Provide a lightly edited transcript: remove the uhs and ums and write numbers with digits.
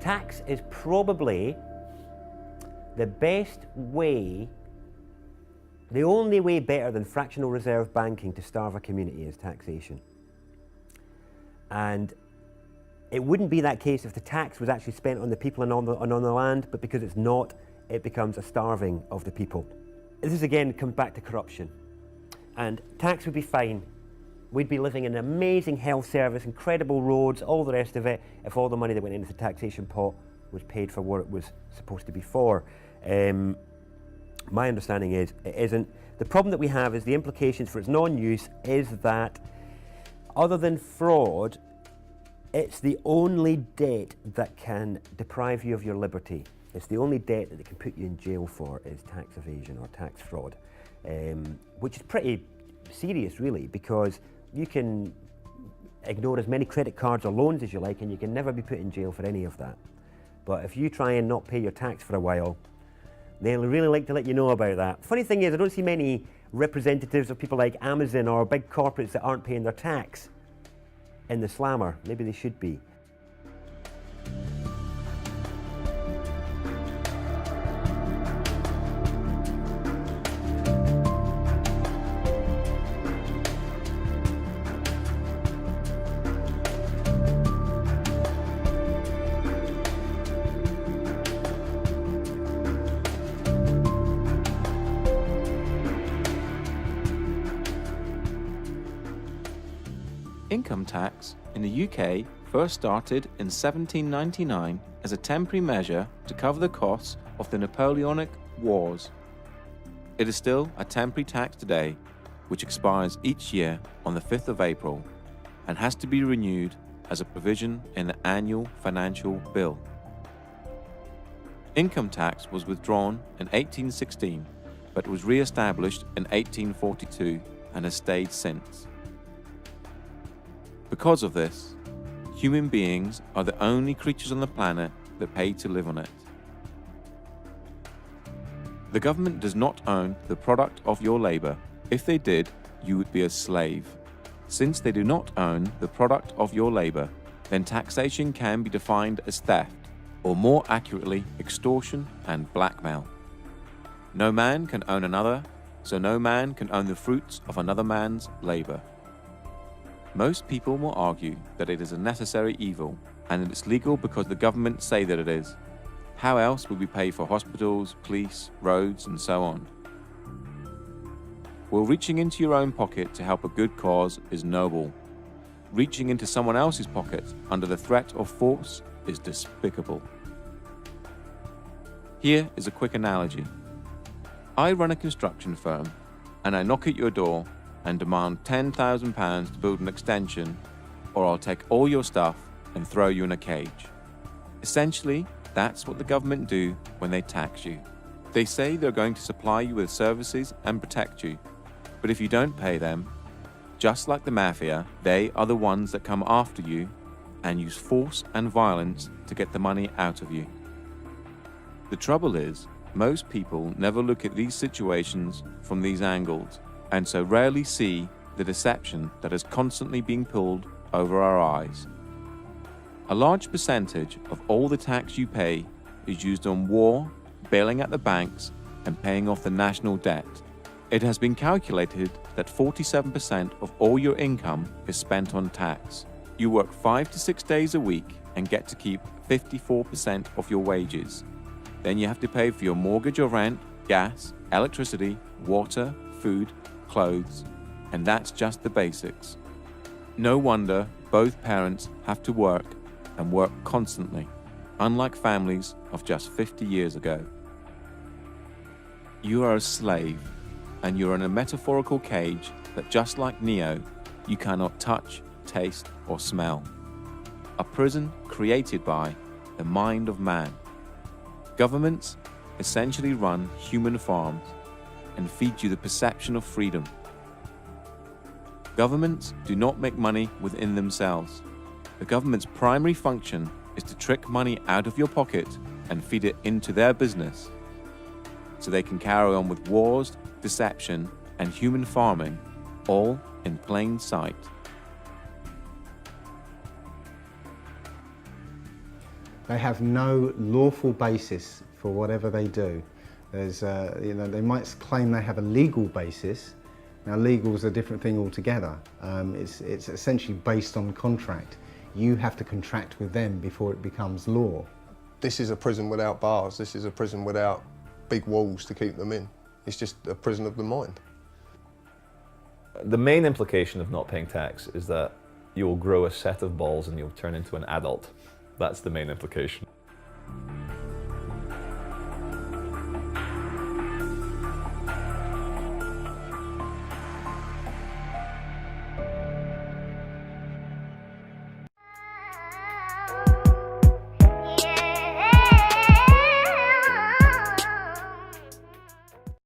Tax is probably the best way, the only way better than fractional reserve banking to starve a community is taxation. And it wouldn't be that case if the tax was actually spent on the people and on the land, but because it's not, it becomes a starving of the people. This is again comes back to corruption. And tax would be fine. We'd be living in an amazing health service, incredible roads, all the rest of it, if all the money that went into the taxation pot was paid for what it was supposed to be for. My understanding is it isn't. The problem that we have is the implications for its non-use is that other than fraud, it's the only debt that can deprive you of your liberty. It's the only debt that they can put you in jail for is tax evasion or tax fraud, which is pretty serious really, because you can ignore as many credit cards or loans as you like and you can never be put in jail for any of that. But if you try and not pay your tax for a while, they'll really like to let you know about that. Funny thing is, I don't see many representatives of people like Amazon or big corporates that aren't paying their tax in the slammer. Maybe they should be. Income tax in the UK first started in 1799 as a temporary measure to cover the costs of the Napoleonic Wars. It is still a temporary tax today, which expires each year on the 5th of April and has to be renewed as a provision in the annual financial bill. Income tax was withdrawn in 1816, but was re-established in 1842 and has stayed since. Because of this, human beings are the only creatures on the planet that pay to live on it. The government does not own the product of your labor. If they did, you would be a slave. Since they do not own the product of your labor, then taxation can be defined as theft, or more accurately, extortion and blackmail. No man can own another, so no man can own the fruits of another man's labor. Most people will argue that it is a necessary evil and that it's legal because the government say that it is. How else would we pay for hospitals, police, roads, and so on? Well, reaching into your own pocket to help a good cause is noble. Reaching into someone else's pocket under the threat of force is despicable. Here is a quick analogy. I run a construction firm and I knock at your door and demand £10,000 to build an extension, or I'll take all your stuff and throw you in a cage. Essentially, that's what the government do when they tax you. They say they're going to supply you with services and protect you, but if you don't pay them, just like the mafia, they are the ones that come after you and use force and violence to get the money out of you. The trouble is, most people never look at these situations from these angles, and so rarely see the deception that is constantly being pulled over our eyes. A large percentage of all the tax you pay is used on war, bailing out the banks, and paying off the national debt. It has been calculated that 47% of all your income is spent on tax. You work 5 to 6 days a week and get to keep 54% of your wages. Then you have to pay for your mortgage or rent, gas, electricity, water, food, clothes, and that's just the basics. No wonder both parents have to work and work constantly, unlike families of just 50 years ago. You are a slave, and you're in a metaphorical cage that, just like Neo, you cannot touch, taste, or smell. A prison created by the mind of man. Governments essentially run human farms and feed you the perception of freedom. Governments do not make money within themselves. The government's primary function is to trick money out of your pocket and feed it into their business, so they can carry on with wars, deception, and human farming, all in plain sight. They have no lawful basis for whatever they do. There's, they might claim they have a legal basis. Now, legal is a different thing altogether. It's essentially based on contract. You have to contract with them before it becomes law. This is a prison without bars. This is a prison without big walls to keep them in. It's just a prison of the mind. The main implication of not paying tax is that you will grow a set of balls and you'll turn into an adult. That's the main implication.